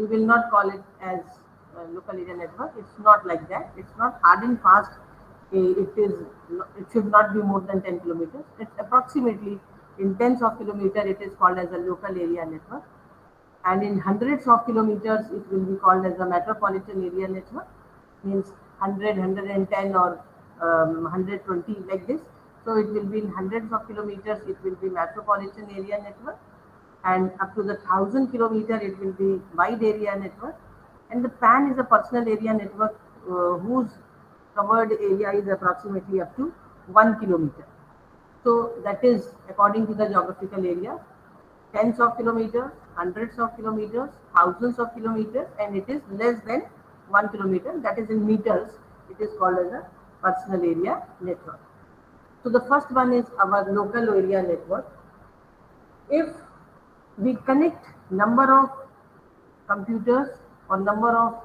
we will not call it as local area network. It's not like that. It's not hard and fast. It should not be more than 10 kilometers. It's approximately in tens of kilometers. It is called as a local area network, and in hundreds of kilometers it will be called as a metropolitan area network, means 100, 110 or 120 like this. So it will be in hundreds of kilometers, it will be metropolitan area network, and up to the 1,000 kilometer it will be wide area network, and the PAN is a personal area network whose covered area is approximately up to 1 kilometer. So that is according to the geographical area, tens of kilometers, hundreds of kilometers, thousands of kilometers, and it is less than 1 kilometer, that is in meters. It is called as a personal area network. So the first one is our local area network. If we connect number of computers or number of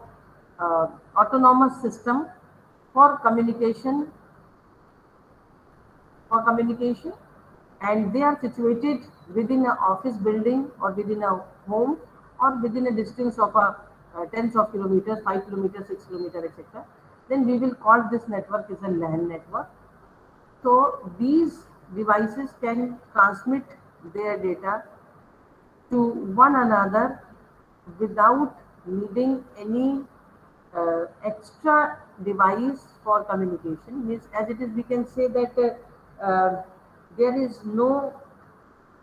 autonomous system for communication, and they are situated within an office building or within a home or within a distance of a tens of kilometers, 5 kilometers, 6 kilometers, etc., then we will call this network as a LAN network. So these devices can transmit their data to one another without needing any extra device for communication. Means, as it is, we can say that there is no,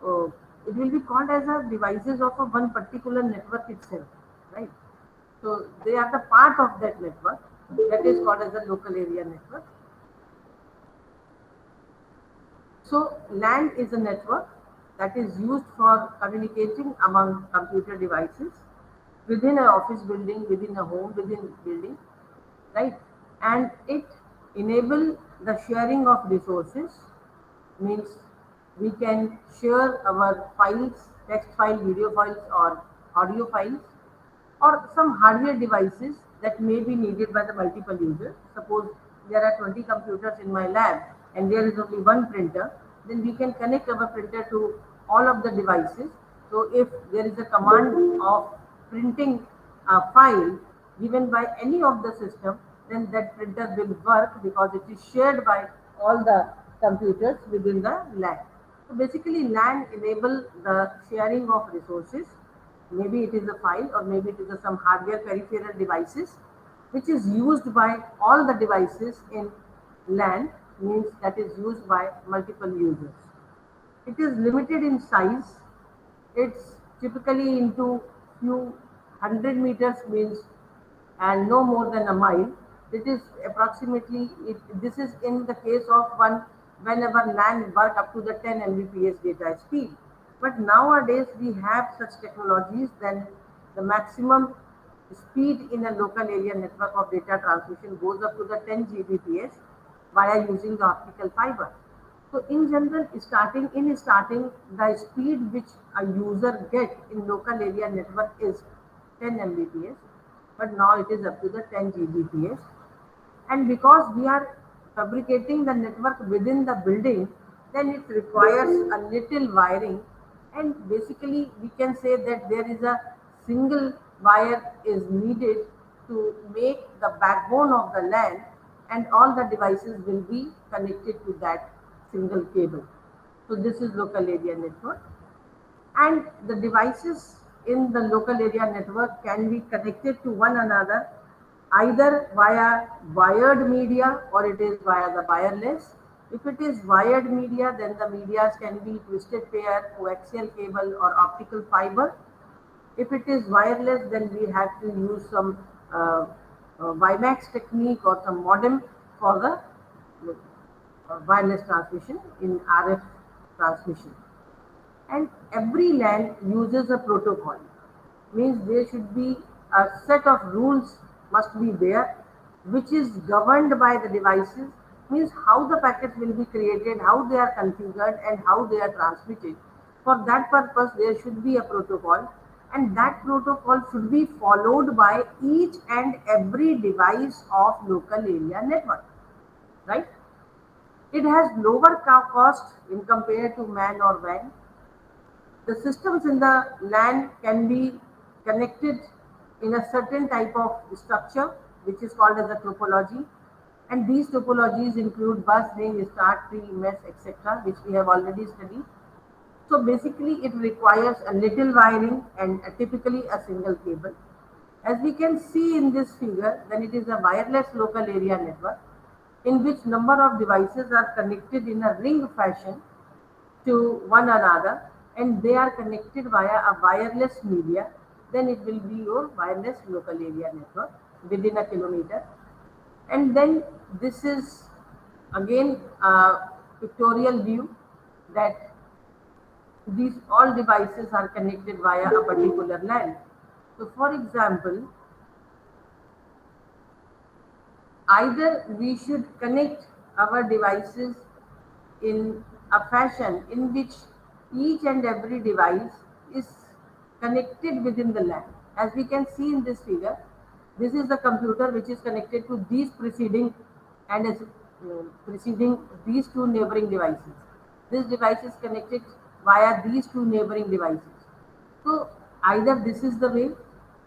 uh, it will be called as a devices of a one particular network itself, right? So they are the part of that network, that is called as a local area network. So LAN is a network that is used for communicating among computer devices within an office building, within a home, within building, right? And it enable the sharing of resources, means we can share our files, text file, video files, or audio files, or some hardware devices that may be needed by the multiple users. Suppose there are 20 computers in my lab and there is only one printer, then we can connect our printer to all of the devices. So if there is a command of printing a file given by any of the system, then that printer will work because it is shared by all the computers within the LAN. So basically LAN enable the sharing of resources. Maybe it is a file or maybe it is some hardware peripheral devices which is used by all the devices in LAN, means that is used by multiple users. It is limited in size. It's typically into few hundred meters, means, and no more than a mile. It is approximately, this is in the case of one whenever LAN work up to the 10 Mbps data speed. But nowadays we have such technologies, then the maximum speed in a local area network of data transmission goes up to the 10 Gbps via using the optical fiber. So in general, starting, the speed which a user get in local area network is 10 Mbps, but now it is up to the 10 Gbps. And because we are fabricating the network within the building, then it requires a little wiring, and basically we can say that there is a single wire is needed to make the backbone of the LAN, and all the devices will be connected to that single cable. So this is local area network, and the devices in the local area network can be connected to one another either via wired media or it is via the wireless. If it is wired media, then the medias can be twisted pair, coaxial cable, or optical fiber. If it is wireless, then we have to use some WiMAX technique or some modem for the wireless transmission in RF transmission. And every LAN uses a protocol, means there should be a set of rules must be there which is governed by the devices, means how the packets will be created, how they are configured, and how they are transmitted. For that purpose there should be a protocol, and that protocol should be followed by each and every device of local area network, right? It has lower cost in compared to MAN or WAN. The systems in the LAN can be connected in a certain type of structure, which is called as a topology. And these topologies include bus, ring, star, tree, mesh, etc., which we have already studied. So basically, it requires a little wiring and typically a single cable. As we can see in this figure, then it is a wireless local area network in which number of devices are connected in a ring fashion to one another, and they are connected via a wireless media. Then it will be your wireless local area network within a kilometer. And then this is again a pictorial view that these all devices are connected via a particular LAN. So for example, either we should connect our devices in a fashion in which each and every device is connected within the LAN. As we can see in this figure, this is the computer which is connected to these preceding and is preceding these two neighboring devices. This device is connected via these two neighboring devices. So either this is the way,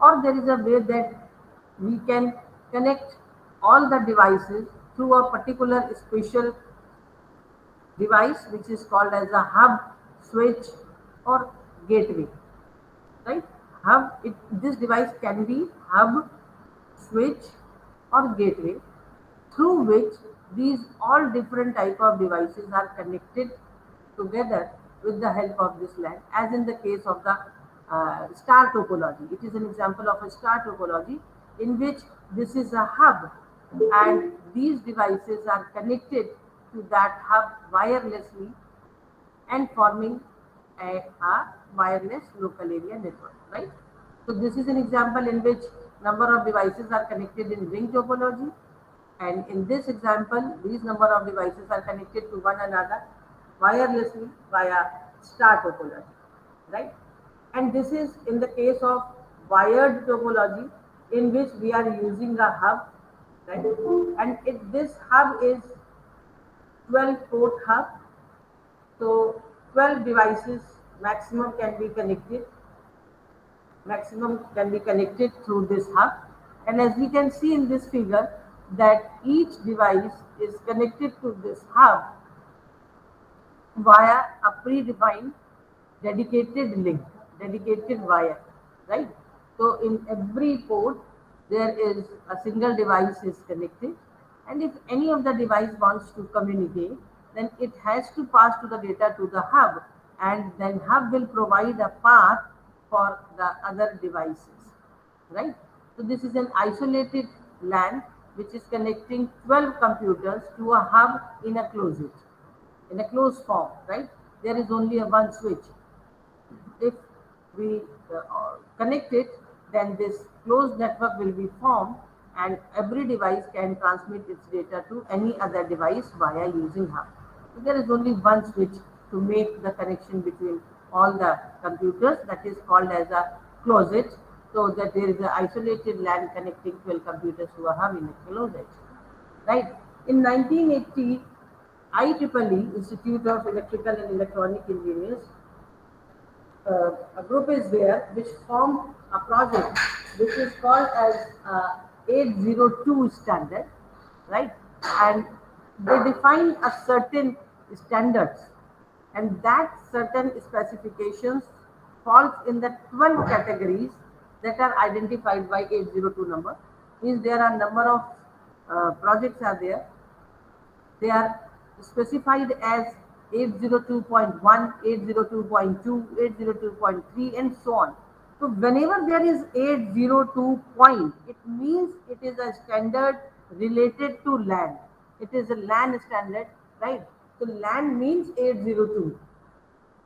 or there is a way that we can connect all the devices through a particular special device which is called as a hub, switch, or gateway. Right? This device can be hub, switch, or gateway through which these all different type of devices are connected together with the help of this LAN, as in the case of the star topology. It is an example of a star topology in which this is a hub and these devices are connected to that hub wirelessly and forming a wireless local area network, right? So this is an example in which number of devices are connected in ring topology, and in this example, these number of devices are connected to one another wirelessly via star topology, right? And this is in the case of wired topology in which we are using a hub, right? And this hub is 12 port hub, so 12 devices maximum can be connected through this hub. And as we can see in this figure, that each device is connected to this hub via a predefined dedicated link, dedicated wire, right? So in every port, there is a single device is connected, and if any of the device wants to communicate, then it has to pass to the data to the hub, and then hub will provide a path for the other devices, right? So this is an isolated LAN which is connecting 12 computers to a hub in a closed form, right? There is only a one switch. If we connect it, then this closed network will be formed and every device can transmit its data to any other device via using hub. So there is only one switch to make the connection between all the computers, that is called as a closet, so that there is an isolated LAN connecting 12 computers to a hub in a closet. Right? In 1980, IEEE, Institute of Electrical and Electronic Engineers, a group is there which formed a project which is called as 802 standard, right? And they define a certain standards, and that certain specifications falls in the 12 categories that are identified by 802 number. Means there are number of projects are there. They are specified as 802.1, 802.2, 802.3, and so on. So whenever there is 802 point, it means it is a standard related to LAN. It is a LAN standard, right? So LAN means 802.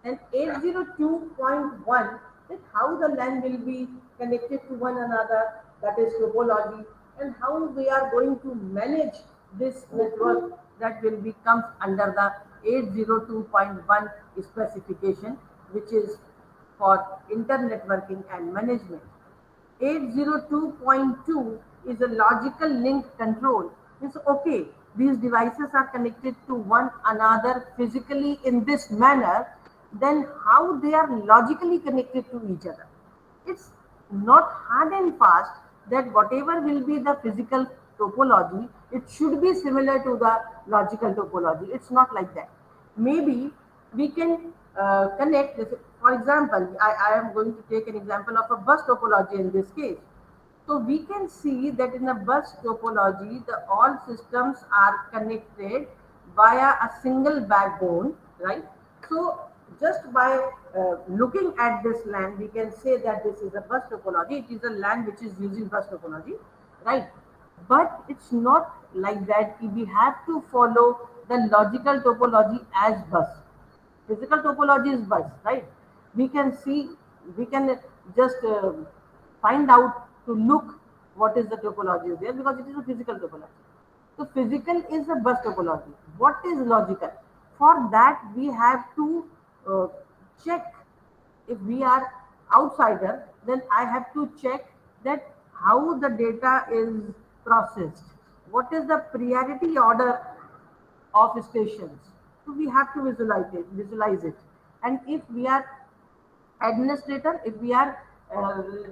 And 802.1 is how the LAN will be connected to one another, that is topology, and how we are going to manage this network that will be comes under the 802.1 specification, which is for internetworking and management. 802.2 is a logical link control. Means okay, these devices are connected to one another physically in this manner, then how they are logically connected to each other? It's not hard and fast that whatever will be the physical topology, it should be similar to the logical topology. It's not like that. Maybe we can connect this. For example, I am going to take an example of a bus topology in this case. So we can see that in a bus topology, the all systems are connected via a single backbone, right? So just by looking at this LAN, we can say that this is a bus topology. It is a LAN which is using bus topology, right? But it's not like that. We have to follow the logical topology as bus. Physical topology is bus, right? We can see, we can just find out to look what is the topology is there because it is a physical topology. So physical is a bus topology. What is logical? For that we have to uh, check. If we are outsider, then I have to check that how the data is processed. What is the priority order of stations? So we have to visualize it. And if we are administrator, if we are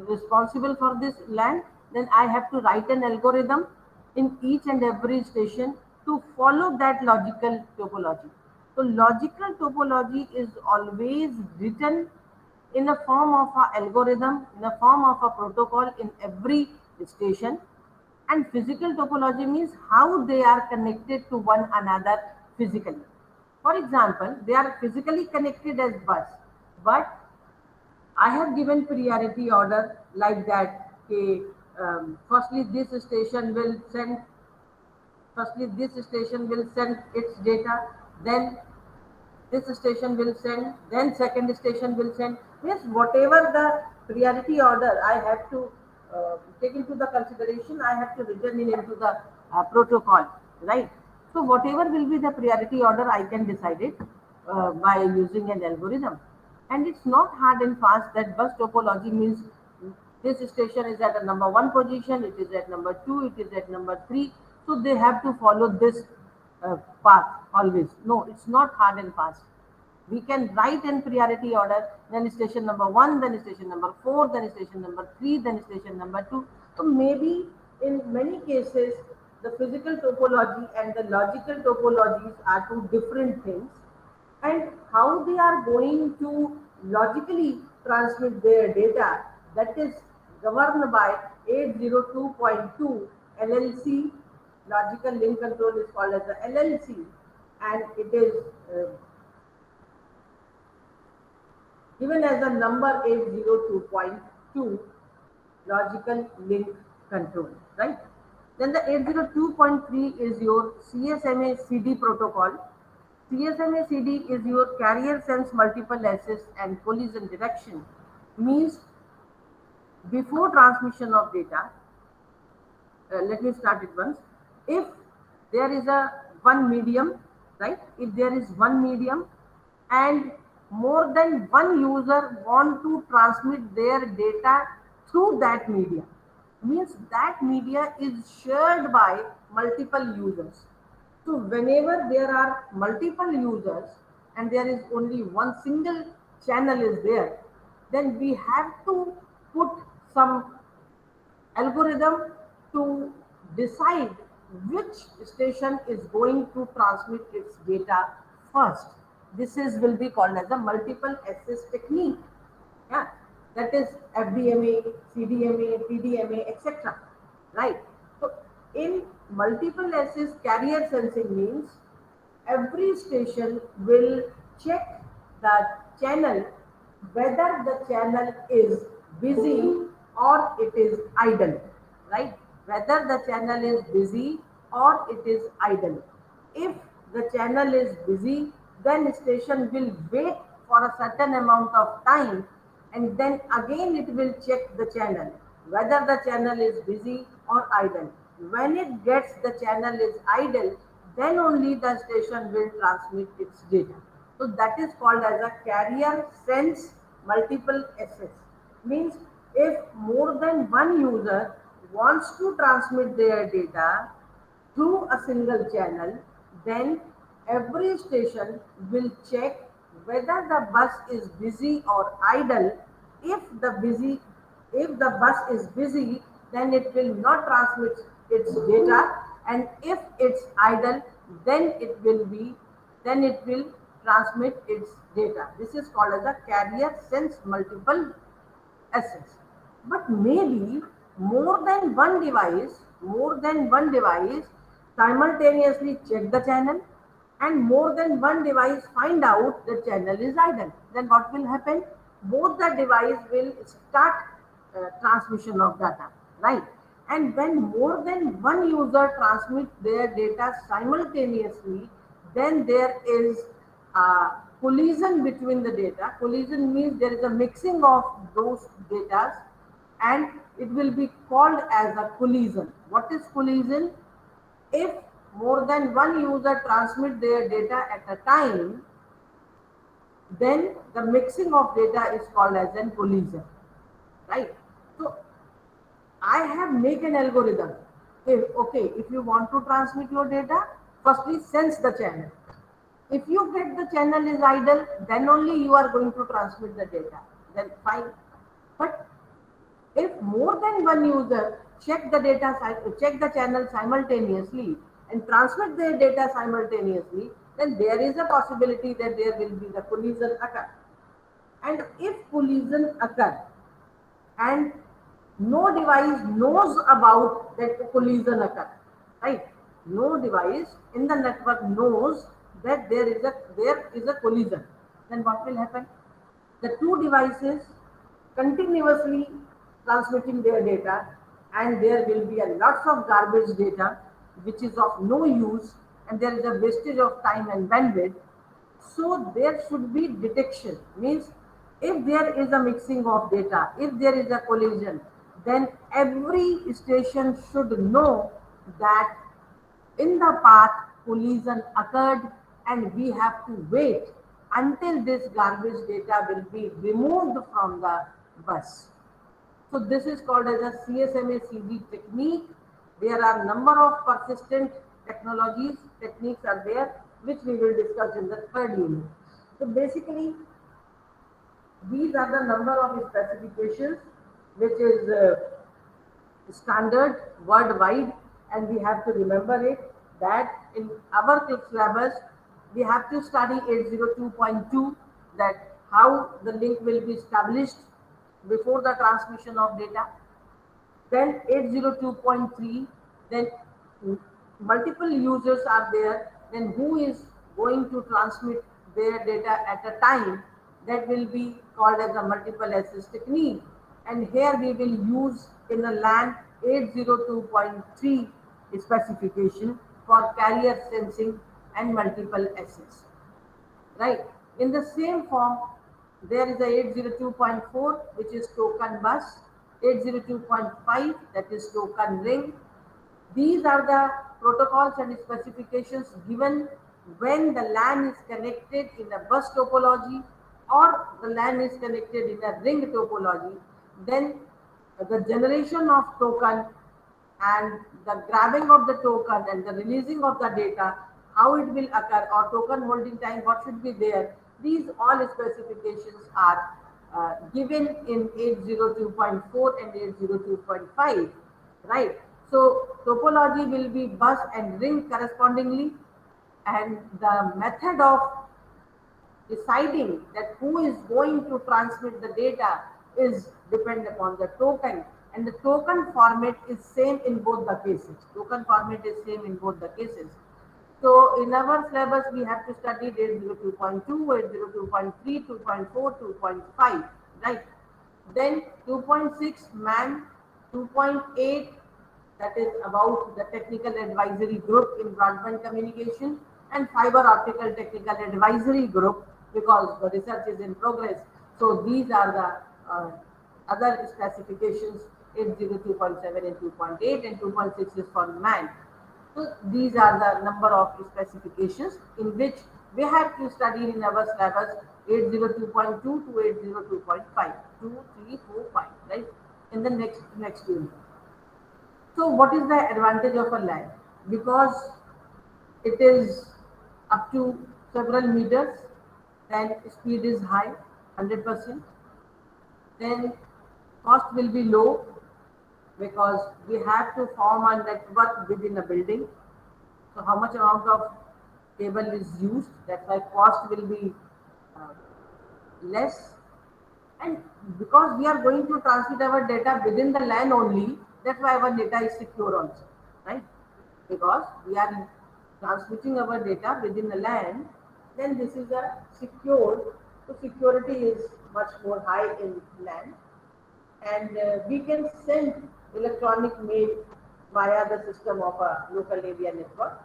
responsible for this land, then I have to write an algorithm in each and every station to follow that logical topology. So logical topology is always written in a form of a algorithm, in a form of a protocol in every station. And physical topology means how they are connected to one another physically. For example, they are physically connected as bus, but I have given priority order like that. Okay, firstly, this station will send its data, then this station will send, then second station will send. Yes, whatever the priority order I have to take into the consideration, I have to return it into the protocol, right? So whatever will be the priority order, I can decide it by using an algorithm. And it's not hard and fast that bus topology means this station is at a number one position, it is at number two, it is at number three. So they have to follow this path always. No, it's not hard and fast. We can write in priority order, then station number one, then station number four, then station number three, then station number two. So maybe in many cases, the physical topology and the logical topologies are two different things, and how they are going to logically transmit their data, that is governed by 802.2 LLC. Logical link control is called as the LLC, and it is given as the number 802.2 logical link control, right? Then the 802.3 is your CSMA CD protocol. CSMA CD is your carrier sense multiple access and collision detection. Means before transmission of data, let me start it once. If there is a one medium, right? If there is one medium and more than one user want to transmit their data through that media, means that media is shared by multiple users. So whenever there are multiple users and there is only one single channel is there, then we have to put some algorithm to decide which station is going to transmit its data first. This is will be called as a multiple access technique. Yeah, that is FDMA, CDMA, TDMA, etc. Right. So in multiple access carrier sensing means every station will check the channel whether the channel is busy or it is idle, right? Whether the channel is busy or it is idle. If the channel is busy, then station will wait for a certain amount of time, and then again it will check the channel whether the channel is busy or idle. When it gets the channel is idle, then only the station will transmit its data. So that is called as a carrier sense multiple access. Means if more than one user wants to transmit their data through a single channel, then every station will check whether the bus is busy or idle. If the busy If the bus is busy, then it will not transmit its data, and if it's idle, then it will transmit its data. This is called as a carrier sense multiple assets. But maybe more than one device simultaneously check the channel, and more than one device find out the channel is idle. Then what will happen? Both the device will start transmission of data, right? And when more than one user transmit their data simultaneously, then there is collision between the data. Collision means there is a mixing of those data, and it will be called as a collision. What is collision? If more than one user transmit their data at a time, then the mixing of data is called as a collision, right? So I have make an algorithm. Okay, if you want to transmit your data, firstly sense the channel. If you get the channel is idle, then only you are going to transmit the data. Then fine. But if more than one user check the channel simultaneously and transmit their data simultaneously, then there is a possibility that there will be the collision occur. And if collision occur and no device knows about that collision occur, right? No device in the network knows that there is a collision. Then what will happen? The two devices continuously transmitting their data, and there will be a lots of garbage data which is of no use, and there is a wastage of time and bandwidth. So there should be detection, means if there is a mixing of data, if there is a collision, then every station should know that in the path collision occurred, and we have to wait until this garbage data will be removed from the bus. So this is called as a CSMA-CD technique. There are number of persistent techniques are there, which we will discuss in the third unit. So basically, these are the number of specifications which is standard worldwide, and we have to remember it that in our syllabus we have to study 802.2, that how the link will be established before the transmission of data. Then 802.3, then multiple users are there, then who is going to transmit their data at a time, that will be called as a multiple access technique. And here we will use in a LAN 802.3 specification for carrier sensing and multiple access, right? In the same form, there is a 802.4, which is token bus, 802.5, that is token ring. These are the protocols and specifications given when the LAN is connected in a bus topology or the LAN is connected in a ring topology. Then the generation of token and the grabbing of the token and the releasing of the data, how it will occur, or token holding time, what should be there. These all specifications are given in 802.4 and 802.5, right? So topology will be bus and ring correspondingly, and the method of deciding that who is going to transmit the data is depend upon the token, and the token format is same in both the cases. Token format is same in both the cases. So in our syllabus we have to study 802.2, 802.3, 2.4, 2.5, right? Then 2.6 man, 2.8, that is about the technical advisory group in broadband communication, and fiber optical technical advisory group, because the research is in progress. So these are the other specifications, 802.7 and 2.8, and 2.6 is for man. So these are the number of specifications in which we have to study in our syllabus 802.2 to 802.5, 2, 3, 4, 5, right? In the next unit. So what is the advantage of a LAN? Because it is up to several meters, then speed is high, 100%. Then Cost will be low because we have to form a network within a building. So how much amount of cable is used, that's why cost will be uh, less. And because we are going to transmit our data within the LAN only, that's why our data is secure also, right? Because we are transmitting our data within the LAN, then this is a secure. So security is much more high in LAN, and we can send electronic mail via the system of a local area network.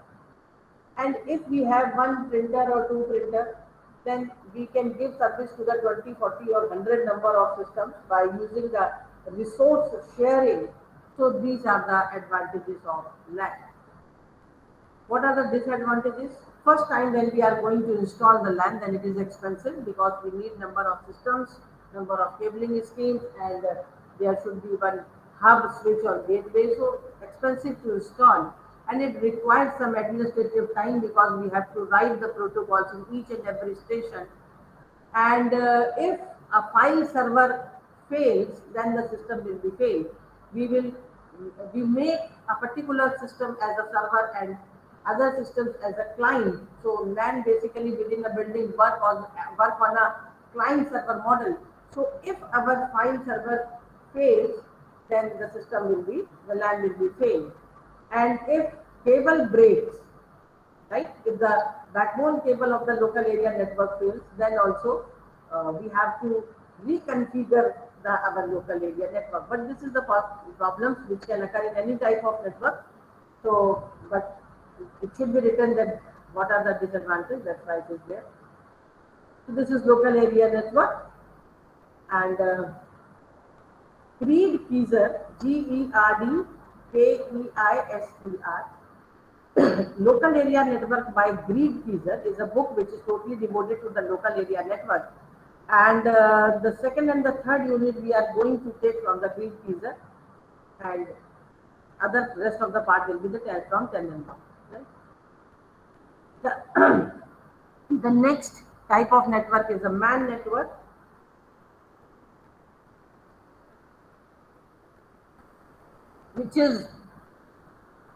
And if we have one printer or two printer, then we can give service to the 20, 40 or 100 number of systems by using the resource sharing. So these are the advantages of LAN. What are the disadvantages? First time when we are going to install the LAN, then it is expensive because we need number of systems, number of cabling schemes, and there should be one hub switch or gateway. So expensive to install, and it requires some administrative time because we have to write the protocols in each and every station. And if a file server fails, then the system will be failed. We make a particular system as a server and other systems as a client. So LAN basically within a building work on a client server model. So if our file server fails, then the LAN will be failed. And if cable breaks, right? If the backbone cable of the local area network fails, then also we have to reconfigure our local area network. But this is the problems which can occur in any type of network. So, but it should be written that what are the disadvantages. That's why it is there. So this is local area network, and Gerd Keiser, Gerd Keiser, Local Area Network by Gerd Keiser is a book which is totally devoted to the local area network. And the second and the third unit we are going to take from the Gerd Keiser, and other rest of the part will be the from Tennenbaum. Right? The, the next type of network is a MAN network, which is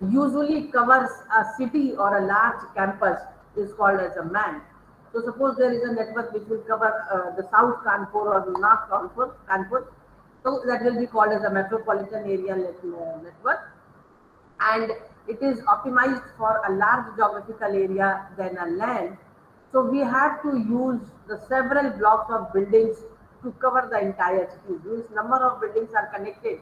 usually covers a city or a large campus, is called as a MAN. So suppose there is a network which will cover the South Kanpur or the North Kanpur, so that will be called as a metropolitan area network, and it is optimized for a large geographical area than a land. So we have to use the several blocks of buildings to cover the entire city. Means number of buildings are connected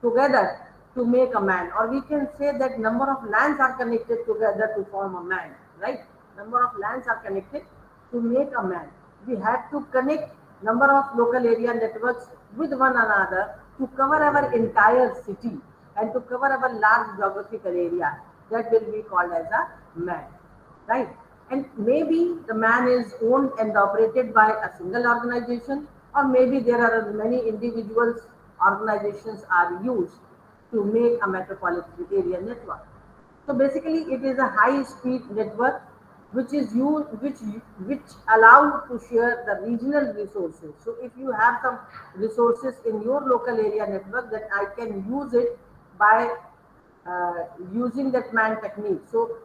together to make a man, or we can say that number of lands are connected together to form a man, right? Number of lands are connected to make a man. We have to connect number of local area networks with one another to cover our entire city and to cover our large geographical area. That will be called as a man, right? And maybe the man is owned and operated by a single organization, or maybe there are many individuals, organizations are used to make a metropolitan area network. So basically, it is a high-speed network which is used, which allow to share the regional resources. So if you have some resources in your local area network, then I can use it by using that man technique. So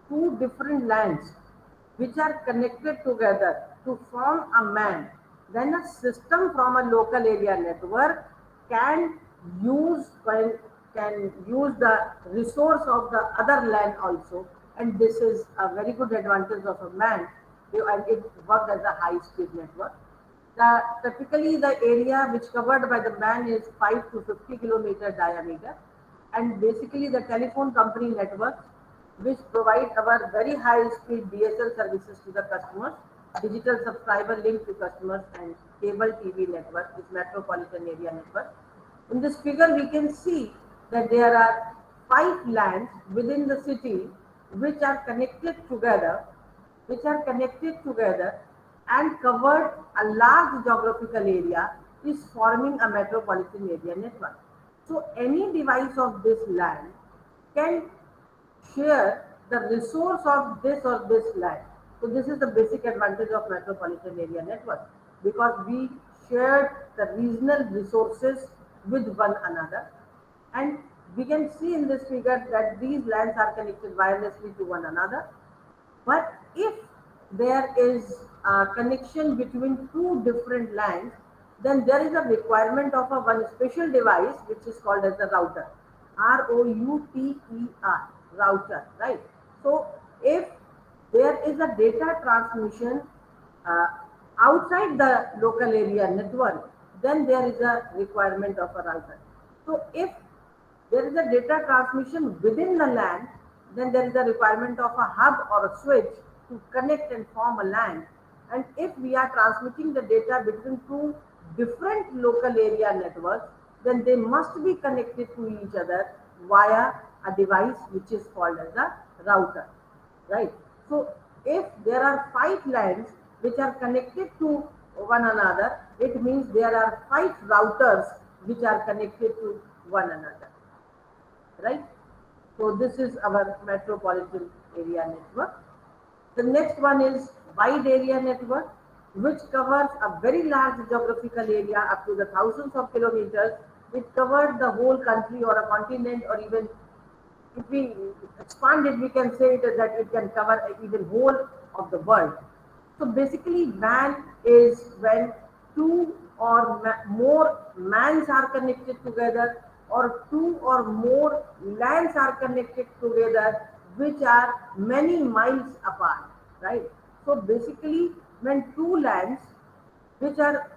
two different lands which are connected together to form a man, then a system from a local area network can use can use the resource of the other land also, and this is a very good advantage of a man, and it works as a high speed network. Typically the area which covered by the man is 5 to 50 kilometer diameter, and basically the telephone company network which provide our very high speed DSL services to the customers, digital subscriber link to customers, and cable TV network is metropolitan area network. In this figure we can see that there are 5 lands within the city which are connected together, and covered a large geographical area, is forming a metropolitan area network. So any device of this land can share the resource of this or this land. So this is the basic advantage of metropolitan area network, because we share the regional resources with one another. And we can see in this figure that these LANs are connected wirelessly to one another. But if there is a connection between two different LANs, then there is a requirement of a one special device which is called as the router. ROUTER, router, right? So if there is a data transmission uh, outside the local area network, then there is a requirement of a router. So if there is a data transmission within the LAN, then there is a requirement of a hub or a switch to connect and form a LAN. And if we are transmitting the data between two different local area networks, then they must be connected to each other via a device which is called as a router, right? So if there are five LANs which are connected to one another, it means there are five routers which are connected to one another, right? So this is our metropolitan area network. The next one is wide area network, which covers a very large geographical area up to the thousands of kilometers. It covers the whole country or a continent, or even if we expand it, we can say that it can cover even whole of the world. So basically, WAN is when two or more MANs are connected together, or two or more LANs are connected together, which are many miles apart, right? So basically, when two LANs which are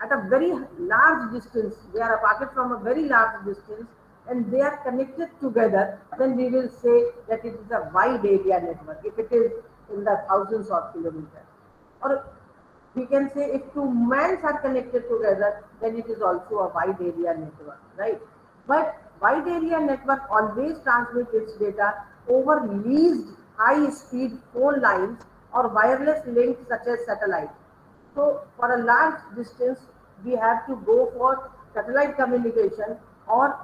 at a very large distance, they are apart from a very large distance, and they are connected together, then we will say that it is a wide area network, if it is in the thousands of kilometers. Or we can say if two MANs are connected together, then it is also a wide area network, right? But wide area network always transmits its data over leased high speed phone lines or wireless links such as satellite. So for a large distance, we have to go for satellite communication, or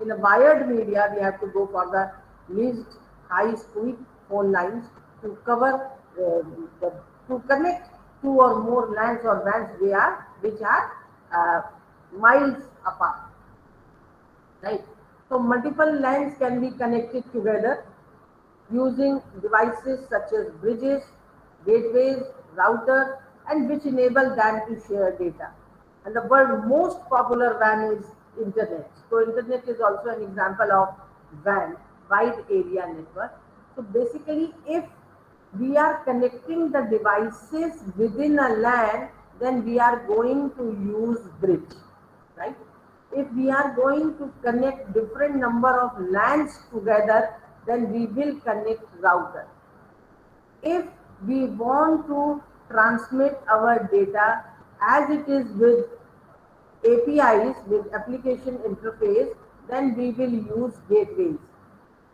in a wired media, we have to go for the leased high speed phone lines to cover to connect two or more lands or bands which are uh, miles apart, right? So multiple lines can be connected together using devices such as bridges, gateways, routers, and which enable them to share data. And the world's most popular WAN is Internet. So Internet is also an example of WAN, wide area network. So basically, if we are connecting the devices within a LAN, then we are going to use bridge, right? If we are going to connect different number of LANs together, then we will connect router. If we want to transmit our data as it is with APIs, with application interface, then we will use gateways,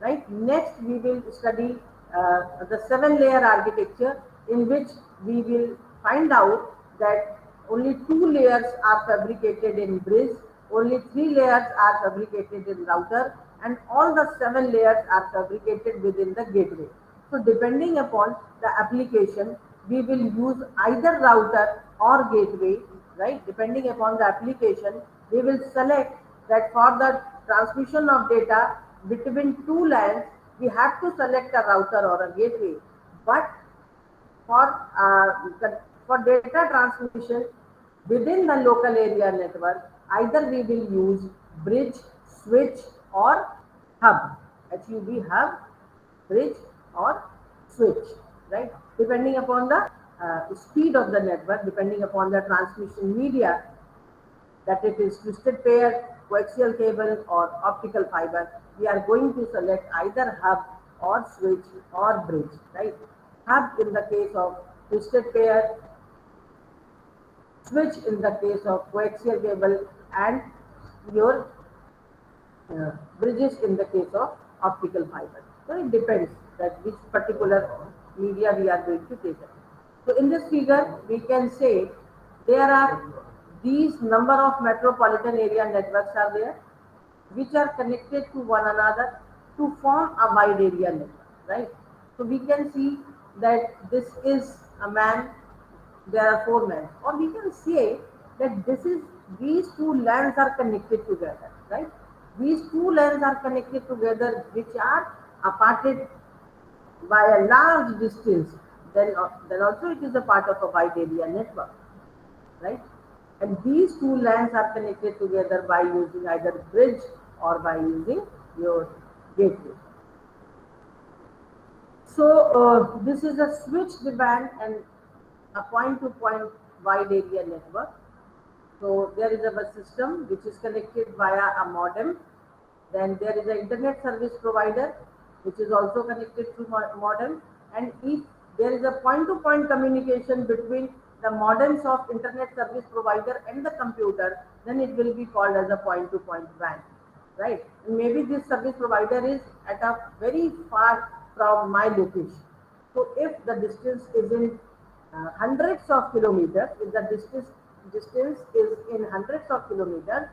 right? Next, we will study the 7-layer architecture, in which we will find out that only 2 layers are fabricated in bridge, only 3 layers are fabricated in router, and all the 7 layers are fabricated within the gateway. So depending upon the application, we will use either router or gateway, right? Depending upon the application, we will select that for the transmission of data between two lines, we have to select a router or a gateway. But for for data transmission within the local area network, either we will use bridge, switch, or hub. HUB, hub, bridge, or switch, right? Depending upon the speed of the network, depending upon the transmission media, that it is twisted pair, coaxial cable, or optical fiber, we are going to select either hub or switch or bridge, right? Hub in the case of twisted pair, switch in the case of coaxial cable, and your bridges in the case of optical fiber. So it depends that which particular media we are going to take up. So in this figure, we can say there are these number of metropolitan area networks are there, which are connected to one another to form a wide area network, right? So we can see that this is a man, there are 4 men, or we can say that this is these two LANs are connected together, right? These two LANs are connected together, which are aparted by a large distance, then also it is a part of a wide area network, right? And these two LANs are connected together by using either bridge or by using your gateway. So this is a switched band and a point-to-point wide area network. So there is a system which is connected via a modem. Then there is an internet service provider which is also connected through modem. And if there is a point-to-point communication between the modems of internet service provider and the computer, then it will be called as a point-to-point WAN, right? And maybe this service provider is at a very far from my location. So if the distance is in hundreds of kilometers, if the distance is in hundreds of kilometers,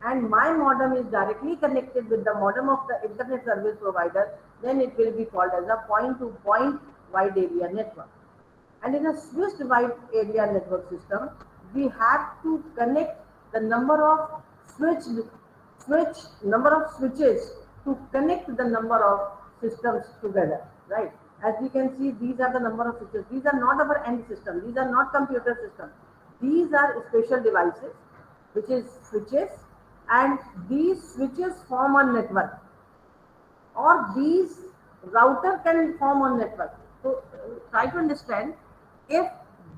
and my modem is directly connected with the modem of the internet service provider, then it will be called as a point-to-point wide area network. And in a switched wide area network system, we have to connect the number of number of switches to connect the number of systems together, right? As we can see, these are the number of switches. These are not our end system. These are not computer systems. These are special devices, which is switches, and these switches form a network, or these router can form a network. So try to understand, if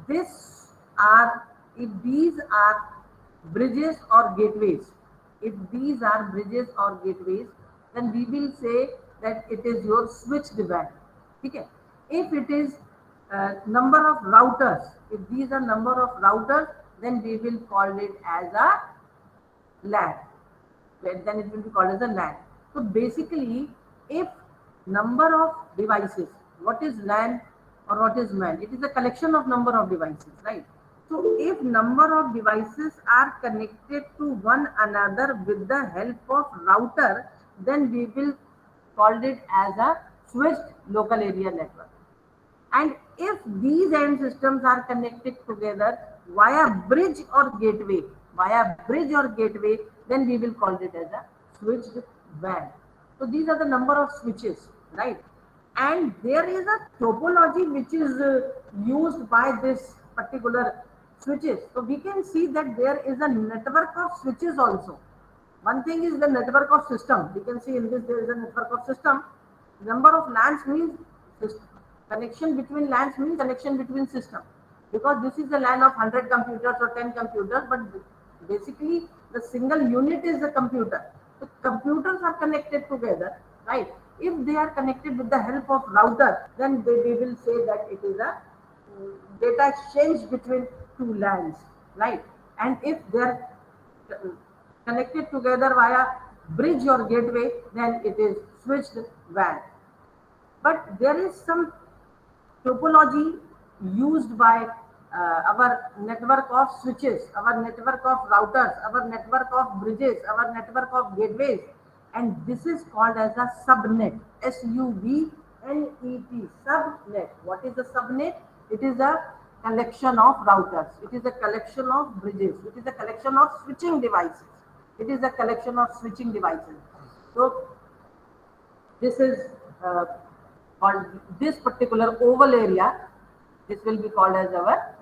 this are if these are bridges or gateways, if these are bridges or gateways, then we will say that it is your switched WAN. Okay. If it is number of routers, if these are number of routers, then we will call it as a LAN. Then it will be called as a LAN. So basically, if number of devices, what is LAN or what is MAN? It is a collection of number of devices, right? So if number of devices are connected to one another with the help of router, then we will call it as a switched local area network. And if these end systems are connected together via bridge or gateway, then we will call it as a switched WAN. So these are the number of switches, right? And there is a topology which is used by this particular switches. So we can see that there is a network of switches also. One thing is the network of system. We can see in this there is a network of system. Number of LANs means system. Connection between LANs means connection between system. Because this is a LAN of 100 computers or 10 computers, but basically the single unit is a computer. So computers are connected together, right? If they are connected with the help of router, then they will say that it is a data exchange between two LANs, right? And if they are connected together via bridge or gateway, then it is switched WAN. But there is some topology used by our network of switches, our network of routers, our network of bridges, our network of gateways, and this is called as a subnet. SUBNET, subnet. What is a subnet? It is a collection of routers. It is a collection of bridges. It is a collection of switching devices. It is a collection of switching devices. So this is called, this particular oval area, this will be called as our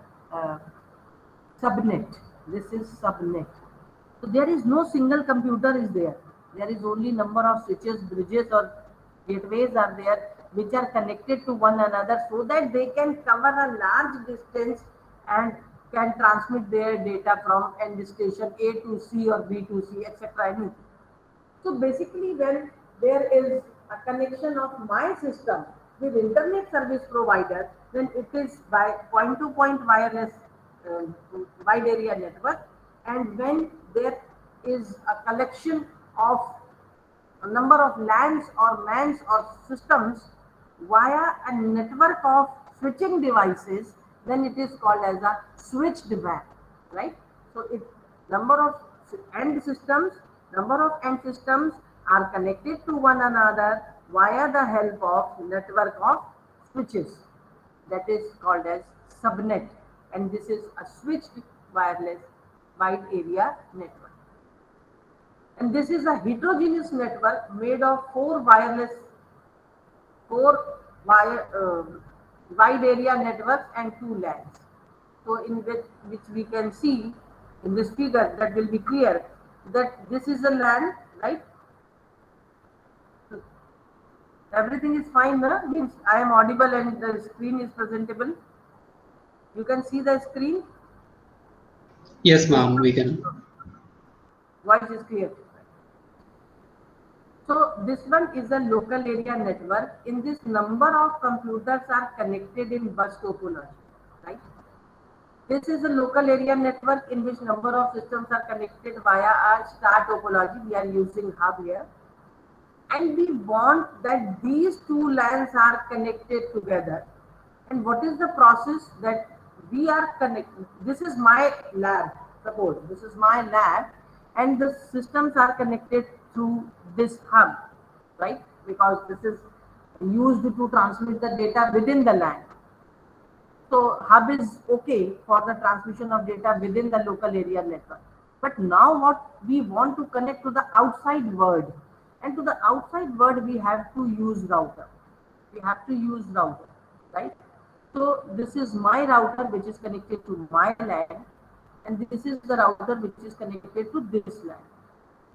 subnet. This is subnet. So there is no single computer is there. There is only number of switches, bridges or gateways are there which are connected to one another so that they can cover a large distance and can transmit their data from end station A to C or B to C, etc. So basically, when there is a connection of my system with internet service provider, then it is by point-to-point wireless uh, wide area network. And when there is a collection of a number of LANs or MANs or systems via a network of switching devices, then it is called as a switched WAN, right? So it number of end systems, number of end systems are connected to one another via the help of network of switches. That is called as subnet, and this is a switched wireless wide area network. And this is a heterogeneous network made of four wire, wide area networks and two LANs. So in which we can see in this figure, that will be clear that this is a LAN, right? So everything is fine, no? Means I am audible and the screen is presentable. You can see the screen. Yes, ma'am, we can. Voice is clear. So this one is a local area network. In this, number of computers are connected in bus topology, right? This is a local area network in which number of systems are connected via a star topology. We are using hub here. And we want that these two LANs are connected together. And what is the process that we are connected? This is my lab, suppose this is my lab, and the systems are connected through this hub, right? Because this is used to transmit the data within the LAN. So hub is okay for the transmission of data within the local area network. But now what we want to connect to the outside world, and to the outside world we have to use router. We have to use router, right? So this is my router which is connected to my LAN, and this is the router which is connected to this LAN.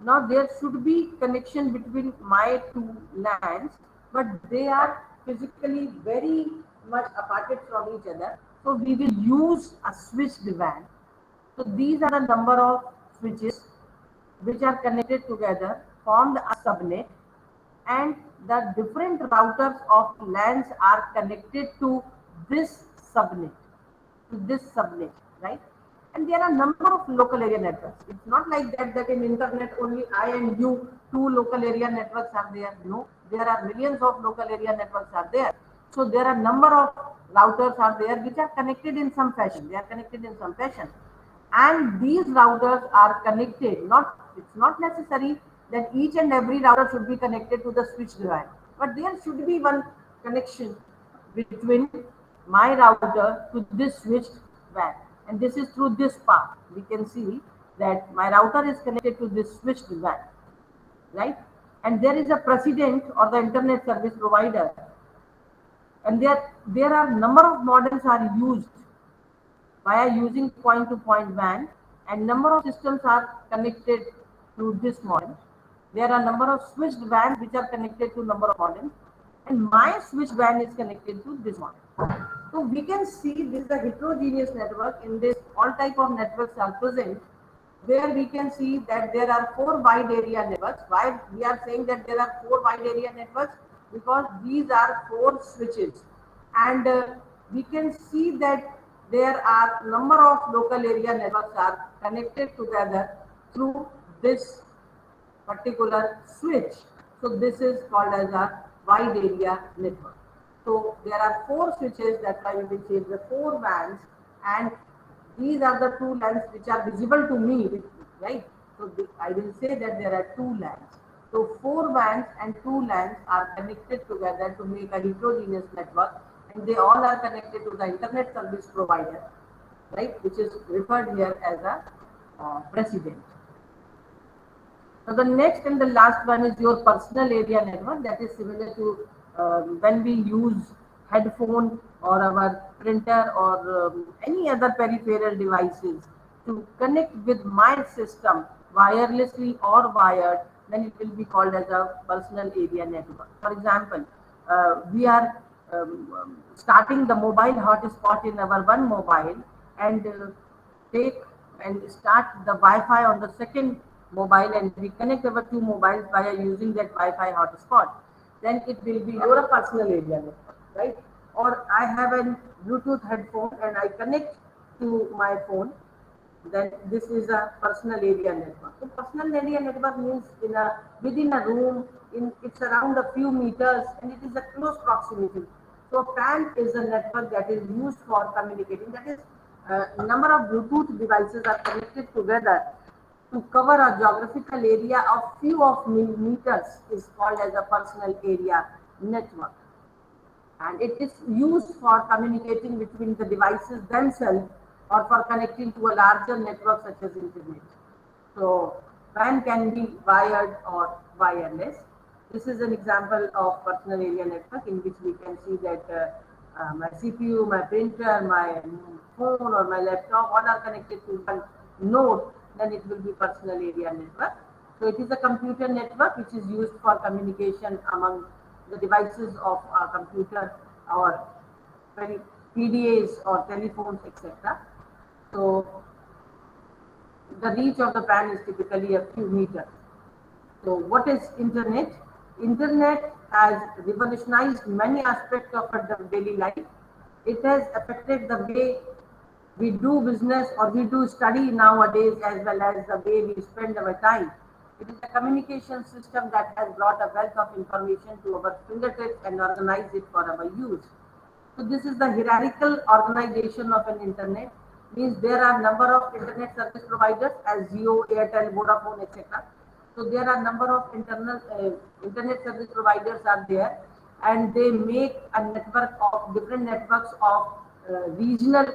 Now there should be connection between my two LANs, but they are physically very much aparted from each other. So we will use a switched WAN. So these are the number of switches which are connected together, formed a subnet, and the different routers of LANs are connected to this subnet, right? And there are number of local area networks. It's not like that in internet only I and you two local area networks are there. No, there are millions of local area networks are there. So there are number of routers are there which are connected in some fashion. They are connected in some fashion, and these routers are connected. It's not necessary that each and every router should be connected to the switch WAN, but there should be one connection between my router to this switched WAN, and this is through this path. We can see that my router is connected to this switched WAN, right? And there is a precedent or the internet service provider, and there are number of modems are used via using point-to-point WAN, and number of systems are connected to this modem. There are number of switched WANs which are connected to number of modems, and my switch WAN is connected to this modem. So we can see this is a heterogeneous network. In this, all type of networks are present, where we can see that there are four wide area networks. Why we are saying that there are four wide area networks? Because these are four switches, and we can see that there are number of local area networks are connected together through this particular switch. So this is called as a wide area network. So there are four switches, that's why we will say the four WANs, and these are the two LANs which are visible to me, right? So I will say that there are two LANs. So four WANs and two LANs are connected together to make a heterogeneous network, and they all are connected to the internet service provider, right? Which is referred here as a precedent. So the next and the last one is your personal area network. That is similar to when we use headphone or our printer or any other peripheral devices to connect with my system wirelessly or wired, then it will be called as a personal area network. For example, we are starting the mobile hotspot in our one mobile, and take and start the Wi-Fi on the second mobile, and we connect our two mobiles via using that Wi-Fi hotspot, then it will be your personal area network, right? Or I have a Bluetooth headphone and I connect to my phone, then this is a personal area network. So personal area network means within a room, it's around a few meters, and it is a close proximity. So PAN is a network that is used for communicating. That is, number of Bluetooth devices are connected together to cover a geographical area of few of meters is called as a personal area network, and it is used for communicating between the devices themselves or for connecting to a larger network such as internet. So WAN can be wired or wireless. This is an example of personal area network in which we can see that my CPU, my printer, my phone or my laptop all are connected to one node, then it will be personal area network. So it is a computer network which is used for communication among the devices of a computer or PDAs or telephones, etc. So the reach of the WAN is typically a few meters. So what is internet? Internet has revolutionized many aspects of our daily life. It has affected the way we do business or we do study nowadays, as well as the way we spend our time. It is a communication system that has brought a wealth of information to our fingertips and organized it for our use. So this is the hierarchical organization of an internet. Means there are number of internet service providers as Jio, Airtel, Vodafone, etc. So there are number of internet service providers are there, and they make a network of different networks of regional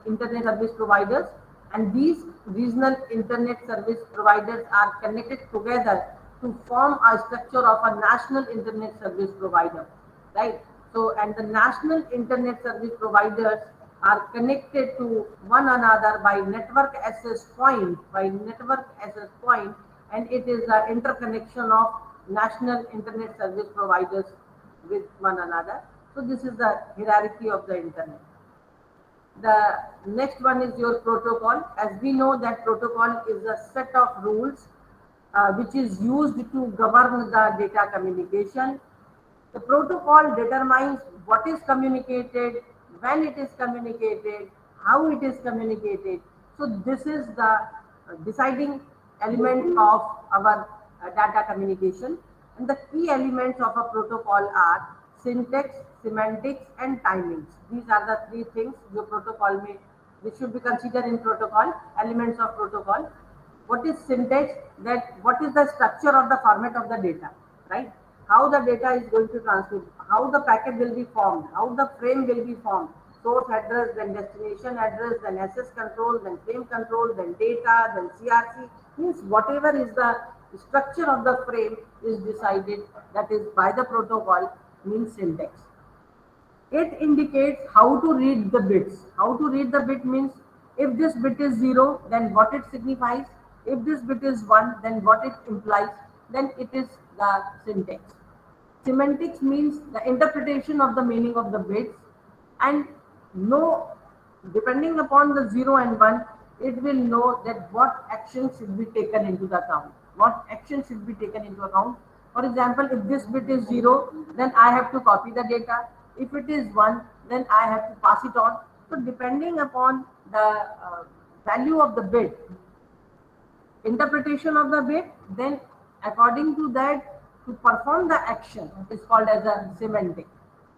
internet service providers, and these regional internet service providers are connected together to form a structure of a national internet service provider, right? So, and the national internet service providers are connected to one another by network access point, and it is the interconnection of national internet service providers with one another. So this is the hierarchy of the internet. The next one is your protocol. As we know that protocol is a set of rules which is used to govern the data communication. The protocol determines what is communicated, when it is communicated, how it is communicated. So this is the deciding element of our data communication. And the key elements of a protocol are syntax, semantics, and timings. These are the three things your protocol may, which should be considered in protocol, elements of protocol. What is syntax? That what is the structure of the format of the data, right? How the data is going to transmit, how the packet will be formed, how the frame will be formed, source address, then destination address, then access control, then frame control, then data, then CRC. Means whatever is the structure of the frame is decided, that is by the protocol, means syntax. It indicates how to read the bits. How to read the bit means if this bit is 0, then what it signifies. If this bit is 1, then what it implies. Then it is the syntax. Semantics means the interpretation of the meaning of the bits, and know, depending upon the 0 and 1, it will know that what action should be taken into the account. What action should be taken into account. For example, if this bit is 0, then I have to copy the data. If it is 1, then I have to pass it on. So depending upon the value of the bit, interpretation of the bit, then according to that, to perform the action is called as a semantic,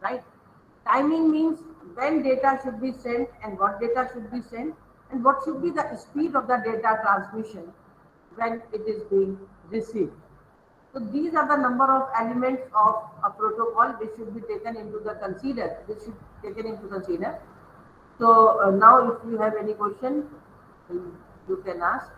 right? Timing means when data should be sent and what data should be sent, and what should be the speed of the data transmission when it is being received. So these are the number of elements of a protocol which should be taken into the consider. Which should be taken into consider. So now, if you have any question, you can ask.